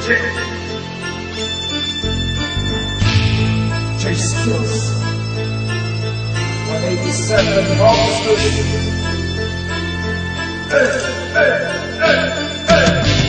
J-Skills 187 August.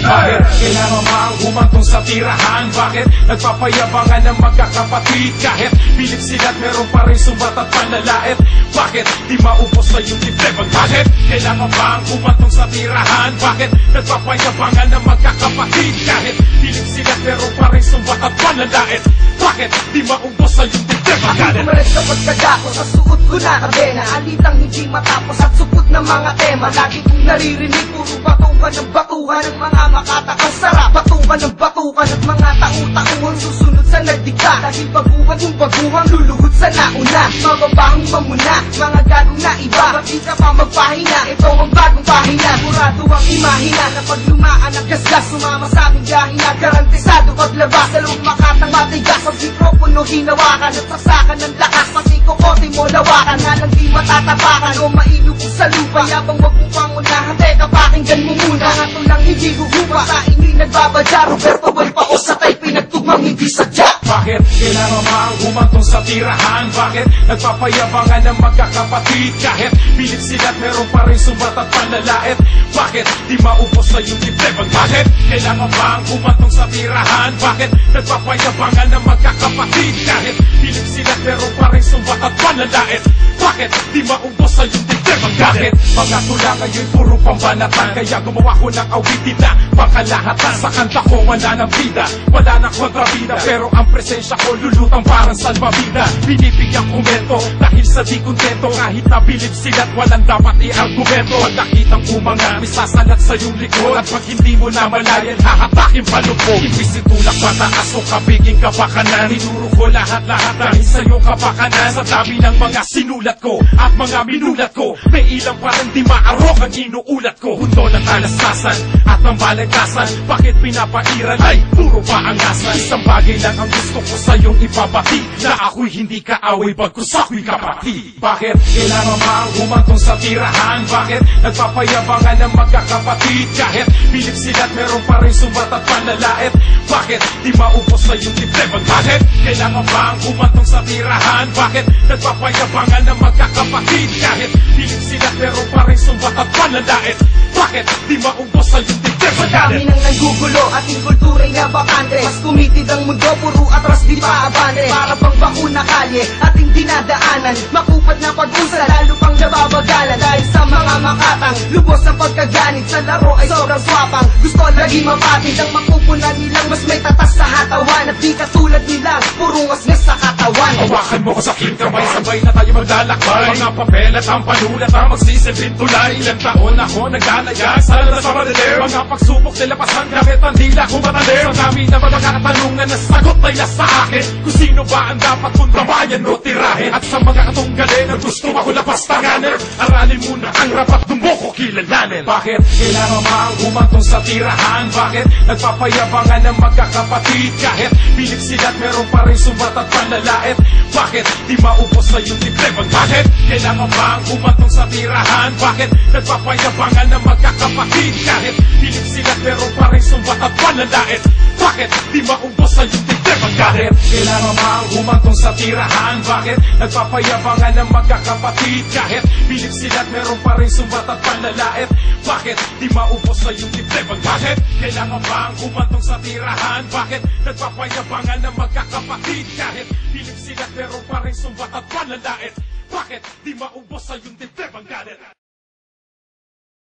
Bakit kailangan mang humantong sa tirahan? Bakit nagpapayabangan ng magkakapatid? Kahit pilit sila't meron pa rin sumbat at panlalait. Bakit di maubos na yung dibdib? Bakit kailangan bang humantong sa tirahan? Bakit nagpapayabangan ng magkakapatid? Kahit pilit sila't meron pa rin sumbat at panlalait. Bakit di maubos na yung dibdib? Aking kumalit sa pagkagako sa suot ko na kadena. Alitang hindi matapos at supot ng mga tema. Lagi kong naririnig puro batukan ng batuhan ng mga makatakas sarap. Batukan ng batukan at mga tao-tauhan susunod sa nagdikta. Dahil baguhan yung baguhan luluhod sa nauna. Mababahong mamuna, mga gagong na iba. Ba't di ka pa magpahina? Ito ang bagong pahina. Murado ang imahina na pag lumaan ang gasgas. Sumama sa aming gahina, garantisado paglabas. Dalawang makatang matigas ang mikropono hinawakan at saksakan ng lakas. Pati kokote mo lawakan na lang di matatapakan o mailog sa lupa. Yabang wag mo pangunahan, teka pakinggan mo muna. Mga tulang hindi huhupa, sa inyo'y nagbabadya. Roberto Boy pa o sa tayo pinagtugmang hindi sadya. Bakit kailangan mang humantong sa tirahan? Bakit nagpapayabangan ng magkakapatid? Kahit pilit sila't meron pa rin sumbat at panlalait. Bakit di maubos na yung dibdib? Bakit kailangan bang humantong sa tirahan? Bakit nagpapayabangan ng magkakapatid? Kahit pilit sila't meron pa rin sumbat at panlalait. Bakit di maubos na yung dibdib? Bakit mga tula ngayon puro pambanatan? Kaya gumawa ko ng awitin na pangkalahatan. Sa kanta ko wala ng bida, wala ng kontrabida, pero ang presensya ko lulutang parang salbabida. Binibigyan komento dahil sa di kontento. Kahit nabilib sila't walang dapat i-argumento. Pag nakitang umangat, may sasalat sa iyong likod. At pag hindi mo na malayan, hahatakin palubog. Imbis itulak pataas o kabiging kabakanan, tinuro ko lahat-lahat dahil sa iyong kabakanan. Sa dami ng mga sinulat ko at mga minulat ko, may ilang parang di maarok ang inuulat ko. Hundo ng talastasan at ng balagtasan, bakit pinapairal ay puro paangasan? Isang bagay lang ang gusto ko sa iyong ibabati, na ako'y hindi kaaway bagkus ako'y kapatid. Bakit kailangan mang humantong sa tirahan? Bakit nagpapayabangan ng magkakapatid? Kahit pilit sila't meron pa rin sumbat at panlalait. Bakit di maubos na yung dibdib? Bakit kailangan bang humantong sa tirahan? Bakit nagpapayabangan ng magkakapatid? Kahit pilit sila't meron pa rin sumbat at panlalait. Bakit di maubos na yung dibdib? Madami nang nanggugulo, ating kultura'y nabakante. Mas tumitid ang mundo, puro atras di pa abante. Para bang bakuna kalye, ating dinadaanan. Makupad na pag-usa, lalo pang nababagalan. Dahil sa mga makatang, lubos ang pagkaganit. Sa laro ay sobrang swapang, gusto lagi mapatid. Ang makupunan nilang mas may tatas sa hatawan. At di katulad nilang, puro ngas-ngas sa katawan. Hawakan mo ko sa aking kamay, sabay na tayo maglalakbay. Mga papel at ang panulat ang magsisilbing tulay. Ilang taon ako naglalayag sa lalas sa madilim. Mga pagsubok nilapasan gamit ang dila ko matalim. Sa dami na mga katanungan na sagot ay nasa akin, kung sino ba ang dapat kong tabayan o tirahin. At sa mga katunggalin na gusto ako lapastanganin, aralin muna ang rapat ng mo ko kilalanin. Bakit kailangan mang humantong sa tirahan? Bakit nagpapayabangan ng magkakapatid? Kahit pilit sila't meron pa rin sumbat at panlalait. Bakit di maubos na yung dibdib? Bakit kailangan bang humantong sa tirahan? Bakit nagpapayabangan ng magkakapatid? Kahit pilit sila't meron pa rin sumbat at panlalait. Bakit di maubos na yung dibdib? Bakit kailangan mang humantong sa tirahan? Bakit nagpapayabangan ng magkakapatid? Kahit pilit sila't meron pa rin sumbat at panlalait. Bakit di maubos na yung dibdib? Bakit kailangan bang humantong sa tirahan? Bakit nagpapayabangan ng magkakapatid? Kahit pilit sila't meron pa rin sumbat at panlalait. Bakit di maubos na yung dibdib?